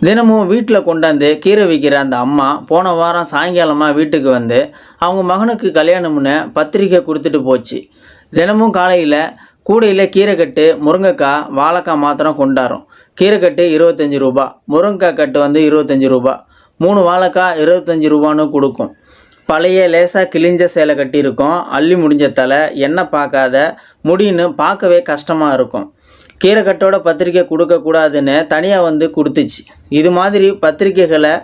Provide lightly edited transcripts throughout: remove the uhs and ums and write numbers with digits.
தினமும் வீட்டில் கொண்டாந்து கீரை விற்கிற அந்த அம்மா போன வாரம் சாயங்காலமாக வீட்டுக்கு வந்து அவங்க மகனுக்கு கல்யாணம்னு பத்திரிக்கை கொடுத்துட்டு போச்சு. தினமும் காலையில் கூடையில் கீரைக்கட்டு, முருங்கைக்காய், வாழைக்காய் மாத்திரம் கொண்டாடும். கீரைக்கட்டு 25 ரூபா, முருங்கைக்காய் கட்டு வந்து 25 ரூபா, 3 வாழைக்காய் 25 ரூபான்னு கொடுக்கும். பழைய லேசாக கிழிஞ்ச சேலை கட்டியிருக்கும், அள்ளி முடிஞ்ச தலை, எண்ணெய் பார்க்காத முடின்னு பார்க்கவே கஷ்டமாக இருக்கும். கீரைக்கட்டோட பத்திரிக்கை கொடுக்கக்கூடாதுன்னு தனியாக வந்து கொடுத்துச்சு. இது மாதிரி பத்திரிக்கைகளை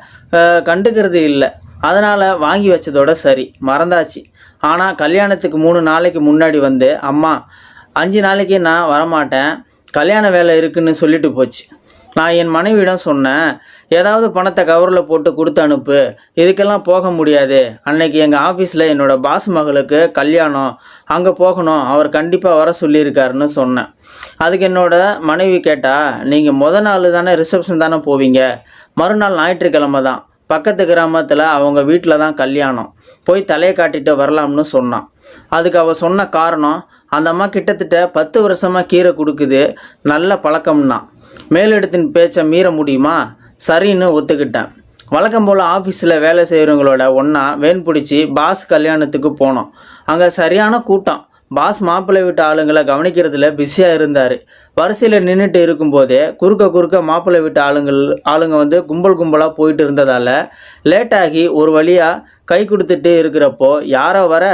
கண்டுக்கிறது இல்லை. அதனால் வாங்கி வச்சதோட சரி, மறந்தாச்சு. ஆனால் கல்யாணத்துக்கு 3 நாளைக்கு முன்னாடி வந்து, அம்மா 5 நாளைக்கு நான் வரமாட்டேன், கல்யாண வேலை இருக்குன்னு சொல்லிட்டு போச்சு. நான் என் மனைவியிடம் சொன்னேன், ஏதாவது பணத்தை கவரில் போட்டு கொடுத்து அனுப்பு, இதுக்கெல்லாம் போக முடியாது. அன்னைக்கு எங்கள் ஆஃபீஸில் என்னோடய பாஸ் மகளுக்கு கல்யாணம், அங்கே போகணும், அவர் கண்டிப்பாக வர சொல்லியிருக்காருன்னு சொன்னேன். அதுக்கு என்னோட மனைவி கேட்டா, நீங்கள் நாள் தானே ரிசப்ஷன் தானே போவீங்க, மறுநாள் ஞாயிற்றுக்கிழமை தான், பக்கத்து கிராமத்தில் அவங்க வீட்டில் தான் கல்யாணம், போய் தலையை காட்டிட்டு வரலாம்னு சொன்னான். அதுக்கு அவள் சொன்ன காரணம், அந்த அம்மா கிட்டத்தட்ட 10 வருஷமாக கீரை கொடுக்குது, நல்ல பழக்கம்னா. மேலிடத்தின் பேச்சை மீற முடியுமா? சரின்னு ஒத்துக்கிட்டேன். வழக்கம் போல் ஆஃபீஸில் வேலை செய்கிறவங்களோட ஒன்றா வேன் பிடிச்சி பாஸ் கல்யாணத்துக்கு போனோம். அங்கே சரியான கூட்டம். பாஸ் மாப்பிள்ளை வீட்டு ஆளுங்களை கவனிக்கிறதுல பிஸியாக இருந்தார். வரிசையில் நின்றுட்டு இருக்கும்போதே குறுக்க மாப்பிள்ளை வீட்டு ஆளுங்க வந்து கும்பலாக போயிட்டு இருந்ததால் லேட்டாகி ஒரு வழியாக கை கொடுத்துட்டு இருக்கிறப்போ யாரோ வர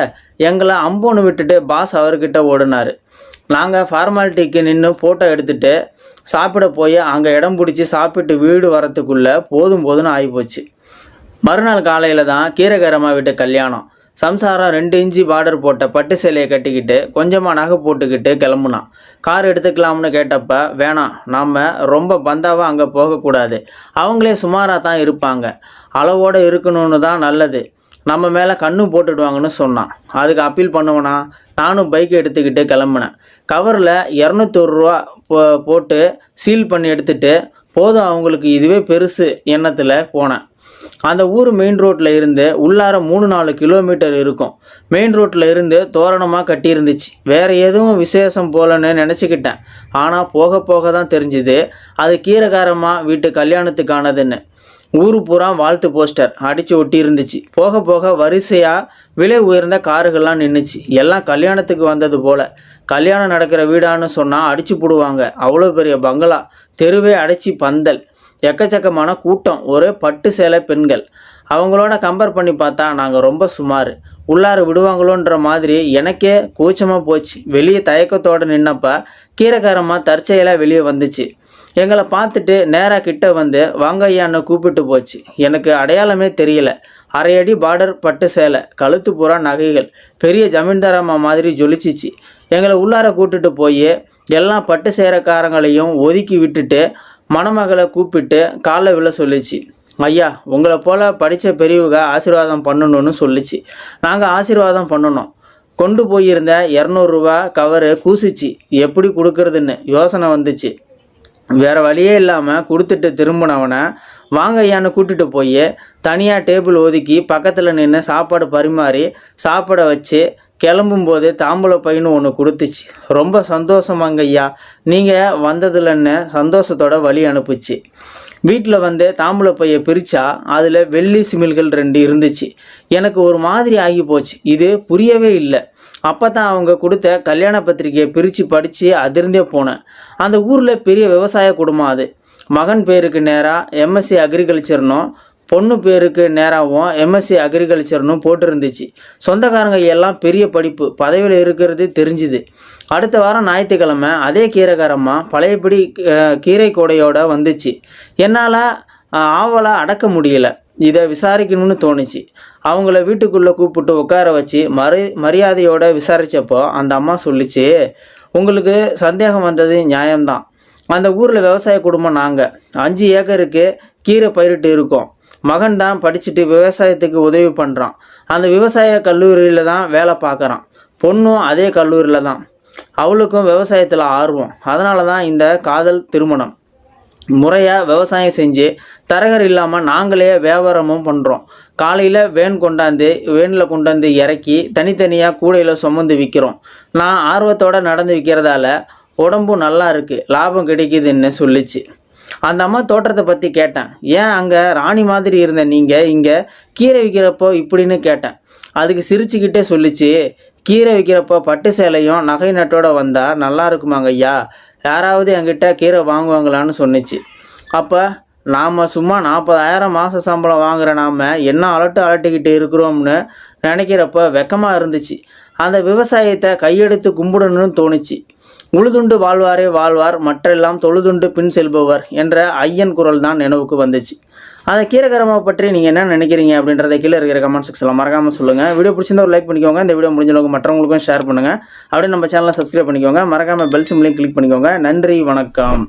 எங்களை அம்போன்னு விட்டுட்டு பாஸ் அவர்கிட்ட ஓடினார். நாங்கள் ஃபார்மாலிட்டிக்கு நின்று ஃபோட்டோ எடுத்துகிட்டு சாப்பிட போய் அங்கே இடம் பிடிச்சி சாப்பிட்டு வீடு வரத்துக்குள்ளே போதும்னு ஆகிப்போச்சு. மறுநாள் காலையில் தான் கீரைக்காரம்மா வீட்டு கல்யாணம். சம்சாரம் 2 இன்ச்சு பார்டர் போட்ட பட்டு சேலையை கட்டிக்கிட்டு கொஞ்சமாக நகை போட்டுக்கிட்டு கிளம்புனான். கார் எடுத்துக்கலாம்னு கேட்டப்ப, வேணாம், நாம் ரொம்ப பந்தாவாக அங்கே போகக்கூடாது, அவங்களே சுமாராக தான் இருப்பாங்க, அளவோடு இருக்கணும்னு தான் நல்லது, நம்ம மேலே கண்ணு போட்டுடுவாங்கன்னு சொன்னான். அதுக்கு அப்பீல் பண்ணுவேனா? நானும் பைக்கை எடுத்துக்கிட்டு கிளம்புனேன். கவரில் 201 ரூபா போட்டு சீல் பண்ணி எடுத்துகிட்டு, போதும் அவங்களுக்கு இதுவே பெருசு எண்ணத்தில் போனேன். அந்த ஊர் மெயின் ரோட்டில் இருந்து உள்ளார 3-4 கிலோமீட்டர் இருக்கும். மெயின் ரோட்டில் இருந்து தோரணமாக கட்டியிருந்துச்சு. வேறு எதுவும் விசேஷம் போலன்னு நினச்சிக்கிட்டேன். ஆனால் போக தான் தெரிஞ்சுது அது கீரைக்காரம்மா வீட்டு கல்யாணத்துக்கானதுன்னு. ஊரு பூரா வாழ்த்து போஸ்டர் அடித்து ஒட்டி இருந்துச்சு. போக வரிசையாக விலை உயர்ந்த காருகள்லாம் நின்றுச்சு. எல்லாம் கல்யாணத்துக்கு வந்தது போல். கல்யாணம் நடக்கிற வீடான்னு சொன்னால் அடித்து போடுவாங்க. அவ்வளோ பெரிய பங்களா, தெருவே அடைச்சி பந்தல், எக்கச்சக்கமான கூட்டம், ஒரே பட்டு சேலை பெண்கள். அவங்களோட கம்பேர் பண்ணி பார்த்தா நாங்கள் ரொம்ப சுமார். உள்ளார விடுவாங்களோன்ற மாதிரி எனக்கே கூச்சமாக போச்சு. வெளியே தயக்கத்தோடு நின்னப்ப கீரைக்காரம்மா தற்செயலாக வெளியே வந்துச்சு. எங்களை பார்த்துட்டு நேராக கிட்ட வந்து வாங்க ஐயான்னு கூப்பிட்டு போச்சு. எனக்கு அடையாளமே தெரியல. 1/2 அடி பார்டர் பட்டு சேலை, கழுத்து பூரா நகைகள், பெரிய ஜமீன்தாரம்மா மாதிரி ஜொலிச்சிச்சு. எங்களை உள்ளார கூப்பிட்டுட்டு போய் எல்லா பட்டு சேரக்காரங்களையும் ஒதுக்கி விட்டுட்டு மணமகளை கூப்பிட்டு காலில் விழ சொல்லிச்சு. ஐயா, உங்களை போல் படித்த பெரியவங்க ஆசீர்வாதம் பண்ணணும்னு சொல்லிச்சு. நாங்கள் ஆசீர்வாதம் பண்ணணும். கொண்டு போயிருந்த 200 ரூபா கவரு கூசிச்சு. எப்படி கொடுக்கறதுன்னு யோசனை வந்துச்சு. வேறு வழியே இல்லாமல் கொடுத்துட்டு திரும்பினவனை வாங்க ஐயான்னு கூட்டிகிட்டு போய் தனியாக டேபிள் ஒதுக்கி பக்கத்தில் நின்று சாப்பாடு பரிமாறி சாப்பிட வச்சு கிளம்பும்போது தாம்பூல பையனு ஒன்று கொடுத்துச்சு. ரொம்ப சந்தோஷமாங்க ஐயா, நீங்கள் வந்ததில்லன்னு சந்தோஷத்தோட வழி அனுப்புச்சு. வீட்டில் வந்து தாம்பூல பையை பிரித்தா அதில் வெள்ளி சிமில்கள் 2 இருந்துச்சு. எனக்கு ஒரு மாதிரி ஆகி போச்சு. இது புரியவே இல்லை. அப்போ தான் அவங்க கொடுத்த கல்யாண பத்திரிக்கையை பிரித்து படித்து அதிர்ந்தே போனேன். அந்த ஊரில் பெரிய விவசாய குடும்பம் அது. மகன் பேருக்கு நேராக எம்எஸ்சி அக்ரிகல்ச்சர்னும் பொண்ணு பேருக்கு நேராகவும் எம்எஸ்சி அக்ரிகல்ச்சர்னும் போட்டிருந்துச்சு. சொந்தக்காரங்க எல்லாம் பெரிய படிப்பு பதவியில் இருக்கிறது தெரிஞ்சுது. அடுத்த வாரம் ஞாயிற்றுக்கிழமை அதே கீரைக்காரம்மா பழையபடி கீரை கூடையோடு வந்துச்சு. என்னால் ஆவலாக அடக்க முடியல. இதை விசாரிக்கணும்னு தோணுச்சு. அவங்கள வீட்டுக்குள்ளே கூப்பிட்டு உட்கார வச்சு மரியாதையோடு விசாரித்தப்போ அந்த அம்மா சொல்லிச்சு, உங்களுக்கு சந்தேகம் வந்தது நியாயம்தான். அந்த ஊரில் விவசாய குடும்பம் நாங்கள். 5 ஏக்கருக்கு கீரை பயிரிட்டு இருக்கோம். மகன் தான் படிச்சுட்டு விவசாயத்துக்கு உதவி பண்ணுறான். அந்த விவசாய கல்லூரியில் தான் வேலை பார்க்குறான். பொண்ணும் அதே கல்லூரியில் தான். அவளுக்கும் விவசாயத்தில் ஆர்வம். அதனால தான் இந்த காதல் திருமணம். முறையாக விவசாயம் செஞ்சு தரகர் இல்லாமல் நாங்களே வியாபாரமும் பண்ணுறோம். காலையில் வேனில் கொண்டாந்து இறக்கி தனித்தனியாக கூடையில் சுமந்து விற்கிறோம். நான் ஆர்வத்தோடு நடந்து விற்கிறதால உடம்பும் நல்லா இருக்குது, லாபம் கிடைக்குதுன்னு சொல்லிச்சு. அந்த அம்மா தோற்றத்தை பற்றி கேட்டேன். ஏன் அங்கே ராணி மாதிரி இருந்த நீங்கள் இங்கே கீரை விற்கிறப்போ இப்படின்னு கேட்டேன். அதுக்கு சிரிச்சுக்கிட்டே சொல்லிச்சு, கீரை விற்கிறப்போ பட்டு சேலையும் நகை நட்டோட வந்தால் நல்லா இருக்குமாங்க ஐயா, யாராவது என்கிட்ட கீரை வாங்குவாங்களான்னு சொன்னிச்சு. அப்போ நாம் சும்மா 40,000 மாத சம்பளம் வாங்குகிற நாம் என்ன அலட்டிக்கிட்டு இருக்கிறோம்னு நினைக்கிறப்ப வெக்கமாக இருந்துச்சு. அந்த விவசாயத்தை கையெடுத்து கும்பிடணும்னு தோணுச்சு. உழுதுண்டு வாழ்வாரே வாழ்வார், மற்றெல்லாம் தொழுதுண்டு பின் செல்பவர் என்ற ஐயன் குரல் தான் நினைவுக்கு வந்துச்சு. அந்த கீரைக்கரமாவை பற்றி நீங்கள் என்ன நினைக்கிறீங்க அப்படின்றத கீழே இருக்கிற கமெண்ட் செக்ஷனில் மறக்காமல் சொல்லுங்கள். வீடியோ பிடிச்சிருந்தா ஒரு லைக் பண்ணிக்கோங்க. இந்த வீடியோ முடிஞ்சளவுக்கு மற்றவங்களுக்கும் ஷேர் பண்ணுங்கள். அப்படியே நம்ம சேனலை சப்ஸ்கிரைப் பண்ணிக்கோங்க. மறக்காமல் பெல் சிம்லையும் கிளிக் பண்ணிக்கோங்க. நன்றி, வணக்கம்.